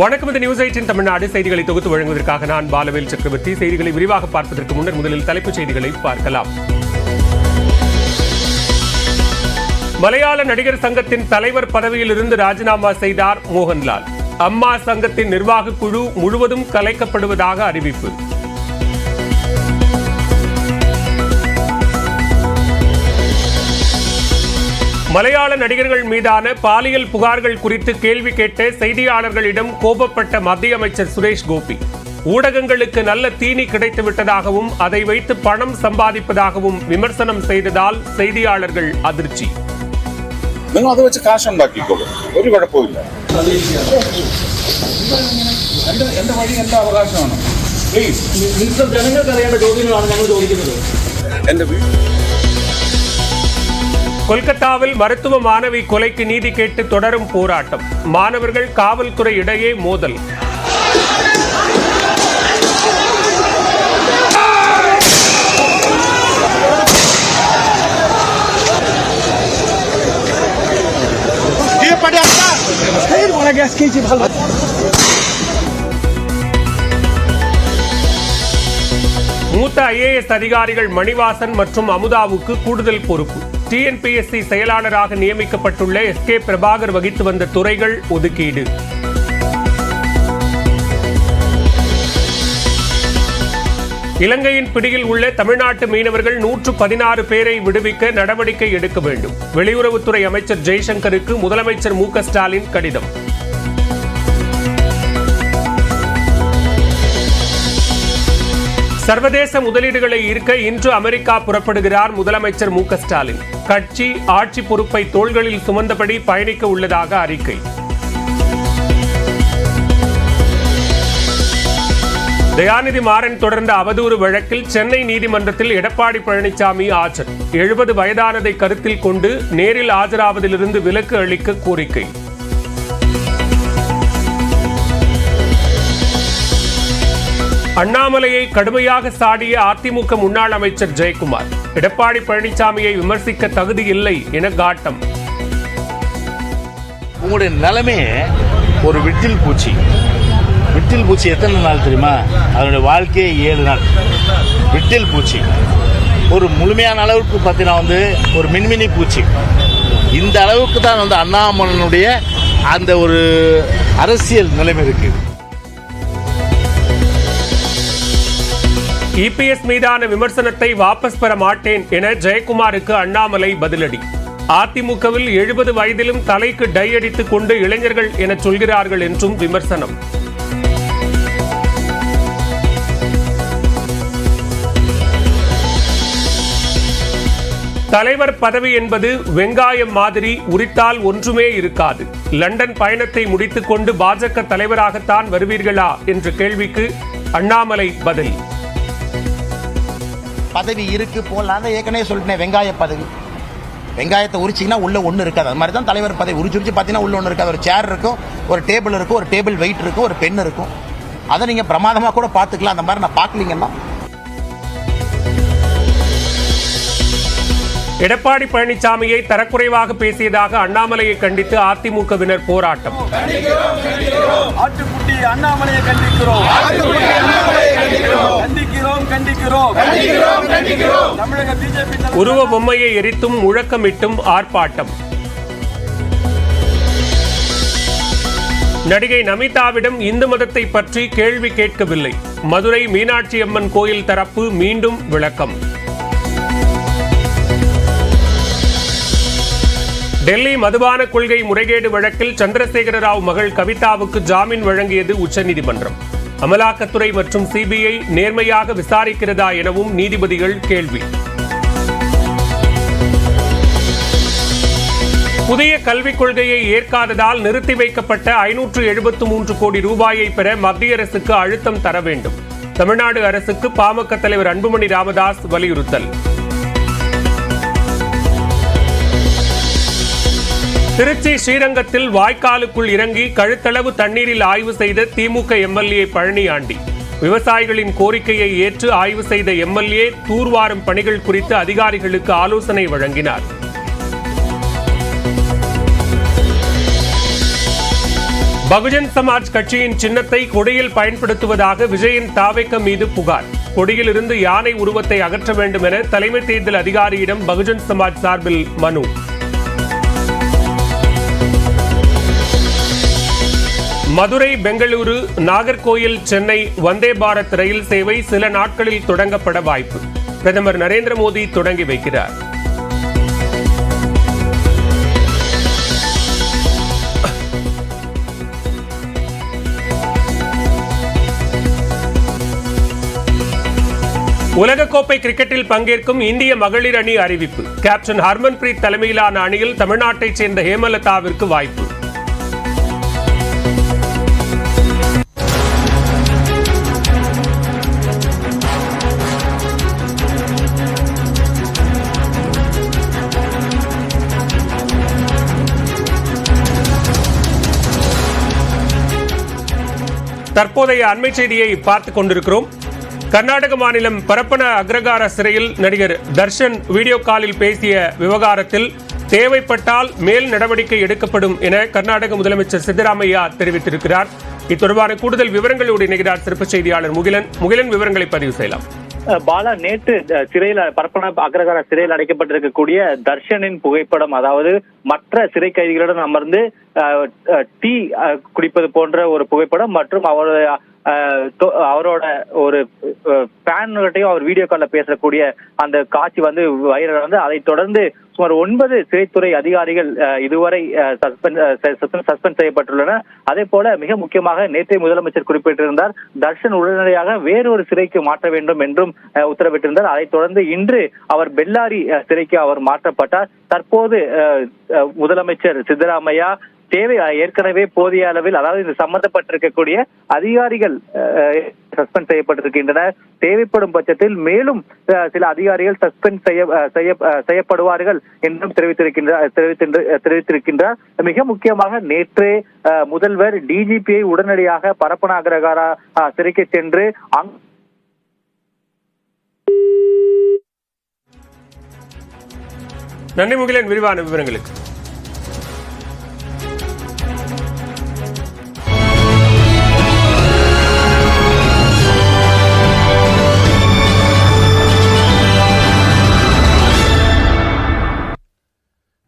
வணக்கம். இந்த நியூஸ் 18 தமிழ்நாடு செய்திகளை தொகுத்து வழங்குவதற்காக நான் பாலவேல் சக்கரவர்த்தி. செய்திகளை விரிவாக பார்ப்பதற்கு முன்னர் முதலில் தலைப்புச் செய்திகளை பார்க்கலாம். மலையாள நடிகர் சங்கத்தின் தலைவர் பதவியில் இருந்து ராஜினாமா செய்தார் மோகன்லால். அம்மா சங்கத்தின் நிர்வாக குழு முழுவதும் கலைக்கப்படுவதாக அறிவிப்பு. மலையாள நடிகர்கள் மீதான பாலியல் புகார்கள் குறித்து கேள்வி கேட்ட செய்தியாளர்களிடம் கோபப்பட்ட மத்திய அமைச்சர் சுரேஷ் கோபி, ஊடகங்களுக்கு நல்ல தீனி கிடைத்துவிட்டதாகவும் அதை வைத்து பணம் சம்பாதிப்பதாகவும் விமர்சனம் செய்ததால் செய்தியாளர்கள் அதிர்ச்சி. നിങ്ങൾ വെച്ച് കാശ് ഉണ്ടാക്കിക്കോളൂ, ഒരു കുഴപ്പമില്ല. എന്റെ വഴി എന്റെ അവകാശമാണ്. ജനങ്ങൾക്ക് അറിയേണ്ട ചോദ്യങ്ങളാണ് ഞങ്ങൾ ചോദിക്കുന്നത്. എന്റെ கொல்கத்தாவில் மருத்துவ மாணவி கொலைக்கு நீதி கேட்டு தொடரும் போராட்டம். மாணவர்கள் காவல்துறை இடையே மோதல். மூத்த IAS அதிகாரிகள் மணிவாசன் மற்றும் அமுதாவுக்கு கூடுதல் பொறுப்பு. TNPSC செயலாளராக நியமிக்கப்பட்டுள்ள SK பிரபாகர் வகித்து வந்த துறைகள் ஒதுக்கீடு. இலங்கையின் பிடியில் உள்ள தமிழ்நாட்டு மீனவர்கள் 116 பேரை விடுவிக்க நடவடிக்கை எடுக்க வேண்டும். வெளியுறவுத்துறை அமைச்சர் ஜெய்சங்கருக்கு முதலமைச்சர் MK ஸ்டாலின் கடிதம். சர்வதேச முதலீடுகளை ஈர்க்க இன்று அமெரிக்கா புறப்படுகிறார் முதலமைச்சர் MK ஸ்டாலின். கட்சி ஆட்சி பொறுப்பை தோள்களில் சுமந்தபடி பயணிக்க உள்ளதாக அறிக்கை. தயாநிதி மாறன் தொடர்ந்த அவதூறு வழக்கில் சென்னை நீதிமன்றத்தில் எடப்பாடி பழனிசாமி ஆஜர். 70 வயதானதை கருத்தில் கொண்டு நேரில் ஆஜராவதிலிருந்து விலக்கு அளிக்க கோரிக்கை. அண்ணாமலையை கடுமையாக சாடிய அதிமுக முன்னாள் அமைச்சர் ஜெயக்குமார், எடப்பாடி பழனிசாமியை விமர்சிக்க தகுதி இல்லை என காட்டம். உங்களுடைய நிலைமை ஒரு விட்டில் பூச்சி. விட்டில் பூச்சி எத்தனை நாள் தெரியுமா? அதனுடைய வாழ்க்கையே 7 நாள். விட்டில் பூச்சி ஒரு முழுமையான அளவுக்கு பார்த்தீங்கன்னா ஒரு மின்மினி பூச்சி. இந்த அளவுக்கு தான் அண்ணாமலையினுடைய அந்த ஒரு அரசியல் நிலைமை இருக்கு. EPS மீதான விமர்சனத்தை வாபஸ் பெற மாட்டேன் என ஜெயக்குமாருக்கு அண்ணாமலை பதிலடி. அதிமுகவில் 70 வயதிலும் தலைக்கு டை அடித்துக் கொண்டு இளைஞர்கள் என சொல்கிறார்கள் என்றும் விமர்சனம். தலைவர் பதவி என்பது வெங்காயம் மாதிரி, உரித்தால் ஒன்றுமே இருக்காது. லண்டன் பயணத்தை முடித்துக் கொண்டு பாஜக தலைவராகத்தான் வருவீர்களா என்ற கேள்விக்கு அண்ணாமலை பதில். பதவி இருக்கு போலாம், ஏற்கனவே சொல்லிட்டேன். வெங்காய பதவி, வெங்காயத்தை உரிச்சிங்கன்னா உள்ள ஒன்று இருக்காது. அது மாதிரி தான் தலைவர் பதவி. உரிச்சு பார்த்தீங்கன்னா உள்ள ஒன்று இருக்காது. ஒரு சேர் இருக்கும், ஒரு டேபிள் இருக்கும், ஒரு டேபிள் வெயிட் இருக்கும், ஒரு பென் இருக்கும். அதை நீங்கள் பிரமாதமாக கூட பார்த்துக்கலாம். அந்த மாதிரி நான் பார்க்கலீங்கன்னா. எடப்பாடி பழனிசாமியை தரக்குறைவாக பேசியதாக அண்ணாமலையை கண்டித்து அதிமுகவினர் போராட்டம். ஆட்டுக்குட்டி அண்ணாமலையை கண்டிக்கிறோம். தமிழக பிஜேபி உருவ பொம்மையை எரித்தும் முழக்கமிட்டும் ஆர்ப்பாட்டம். நடிகை நமிதாவிடம் இந்து மதத்தை பற்றி கேள்வி கேட்கவில்லை. மதுரை மீனாட்சி அம்மன் கோயில் தரப்பு மீண்டும் விளக்கம். டெல்லி மதுபான கொள்கை முறைகேடு வழக்கில் சந்திரசேகர ராவ் மகள் கவிதாவுக்கு ஜாமீன் வழங்கியது உச்சநீதிமன்றம். அமலாக்கத்துறை மற்றும் CBI நேர்மையாக விசாரிக்கிறதா எனவும் நீதிபதிகள் கேள்வி. புதிய கல்விக் கொள்கையை ஏற்காததால் நிறுத்தி வைக்கப்பட்ட 573 கோடி ரூபாயை பெற மத்திய அரசுக்கு அழுத்தம் தர வேண்டும். தமிழ்நாடு அரசுக்கு பாமக தலைவர் அன்புமணி ராமதாஸ் வலியுறுத்தல். திருச்சி ஸ்ரீரங்கத்தில் வாய்க்காலுக்குள் இறங்கி கழுத்தளவு தண்ணீரில் ஆய்வு செய்த திமுக MLA பழனியாண்டி. விவசாயிகளின் கோரிக்கையை ஏற்று ஆய்வு செய்த MLA தூர்வாரும் பணிகள் குறித்து அதிகாரிகளுக்கு ஆலோசனை வழங்கினார். பகுஜன் சமாஜ் கட்சியின் சின்னத்தை கொடியில் பயன்படுத்துவதாக விஜயின் தாவேக்க மீது புகார். கொடியில் இருந்து யானை உருவத்தை அகற்ற வேண்டும் என தலைமை தேர்தல் அதிகாரியிடம் பகுஜன் சமாஜ் சார்பில் மனு. மதுரை, பெங்களூரு, நாகர்கோயில், சென்னை வந்தே பாரத் ரயில் சேவை சில நாட்களில் தொடங்கப்பட வாய்ப்பு. பிரதமர் நரேந்திர மோடி தொடங்கி வைக்கிறார். உலகக்கோப்பை கிரிக்கெட்டில் பங்கேற்கும் இந்திய மகளிர் அணி அறிவிப்பு. கேப்டன் ஹர்மன்பிரீத் தலைமையிலான அணியில் தமிழ்நாட்டைச் சேர்ந்த ஹேமலதாவிற்கு வாய்ப்பு. தற்போதைய அண்மை செய்தியை பார்த்துக் கொண்டிருக்கிறோம். கர்நாடக மாநிலம் பரப்பன அக்ரகார சிறையில் நடிகர் தர்ஷன் வீடியோ காலில் பேசிய விவகாரத்தில் தேவைப்பட்டால் மேல் நடவடிக்கை எடுக்கப்படும் என கர்நாடக முதலமைச்சர் சித்தராமையா தெரிவித்திருக்கிறார். இது தொடர்பான கூடுதல் விவரங்களோடு இணைகிறார் சிறப்பு செய்தியாளர் முகிலன். விவரங்களை பதிவு செய்யலாம். பாலா, நேற்று சிறையில் பரப்பன அக்ரகார சிறையில் அடைக்கப்பட்டிருக்கக்கூடிய தர்ஷனின் புகைப்படம், அதாவது மற்ற சிறை கைதிகளுடன் அமர்ந்து டீ குடிப்பது போன்ற ஒரு புகைப்படம் மற்றும் அவரோட ஒரு ஃபேன்கிட்டையும் அவர் வீடியோ காலில் பேசக்கூடிய அந்த காட்சி வந்து வைரல் வந்து, அதைத் தொடர்ந்து சுமார் 9 சிறைத்துறை அதிகாரிகள் இதுவரை சஸ்பெண்ட் செய்யப்பட்டுள்ளனர். அதே போல மிக முக்கியமாக நேற்றைய முதலமைச்சர் குறிப்பிட்டிருந்தார், தர்ஷன் உடனடியாக வேறொரு சிறைக்கு மாற்ற வேண்டும் என்றும் உத்தரவிட்டிருந்தார். அதைத் தொடர்ந்து இன்று அவர் பெல்லாரி சிறைக்கு அவர் மாற்றப்பட்டார். தற்போது முதலமைச்சர் சித்தராமையா ஏற்கனவே போதிய அளவில், அதாவது இது சம்பந்தப்பட்டிருக்கக்கூடிய அதிகாரிகள் சஸ்பெண்ட் செய்யப்பட்டிருக்கின்றனர். தேவைப்படும் பட்சத்தில் மேலும் சில அதிகாரிகள் சஸ்பெண்ட் செய்யப்படுவார்கள் என்றும் தெரிவித்திருக்கின்றார். மிக முக்கியமாக நேற்றே முதல்வர் டிஜிபியை உடனடியாக பரப்பன அக்ரகாரா சிறைக்கு சென்று நன்றி முகிலன், விரிவான விவரங்களுக்கு.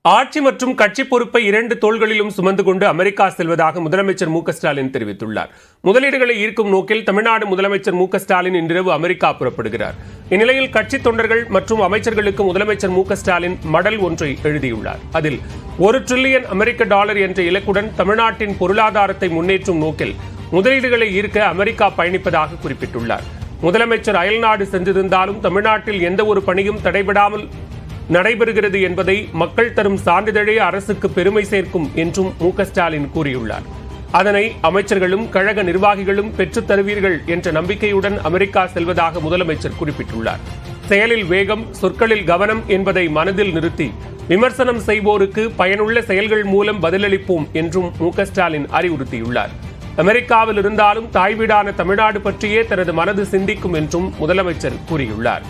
ஆட்சி மற்றும் கட்சி பொறுப்பை 2 தோள்களிலும் சுமந்து கொண்டு அமெரிக்கா செல்வதாக முதலமைச்சர் மு க ஸ்டாலின் தெரிவித்துள்ளார். முதலீடுகளை ஈர்க்கும் நோக்கில் தமிழ்நாடு முதலமைச்சர் மு க ஸ்டாலின் இன்றிரவு அமெரிக்கா புறப்படுகிறார். இந்நிலையில் கட்சி தொண்டர்கள் மற்றும் அமைச்சர்களுக்கு முதலமைச்சர் மு க ஸ்டாலின் மடல் ஒன்றை எழுதியுள்ளார். அதில் $1 டிரில்லியன் அமெரிக்க என்ற இலக்குடன் தமிழ்நாட்டின் பொருளாதாரத்தை முன்னேற்றும் நோக்கில் முதலீடுகளை ஈர்க்க அமெரிக்கா பயணிப்பதாக குறிப்பிட்டுள்ளார். முதலமைச்சர் அயல்நாடு சென்றிருந்தாலும் தமிழ்நாட்டில் எந்த ஒரு பணியும் தடைபடாமல் நடைபெறுகிறது என்பதை மக்கள் தரும் சான்றிதழே அரசுக்கு பெருமை சேர்க்கும் என்றும் மு க ஸ்டாலின் கூறியுள்ளார். அதனை அமைச்சர்களும் கழக நிர்வாகிகளும் பெற்றுத் தருவீர்கள் என்ற நம்பிக்கையுடன் அமெரிக்கா செல்வதாக முதலமைச்சர் குறிப்பிட்டுள்ளார். செயலில் வேகம், சொற்களில் கவனம் என்பதை மனதில் நிறுத்தி விமர்சனம் செய்வோருக்கு பயனுள்ள செயல்கள் மூலம் பதிலளிப்போம் என்றும் மு க ஸ்டாலின் அறிவுறுத்தியுள்ளார். அமெரிக்காவில் இருந்தாலும் தாய்வீடான தமிழ்நாடு பற்றியே தனது மனது சிந்திக்கும் என்றும் முதலமைச்சர் கூறியுள்ளார்.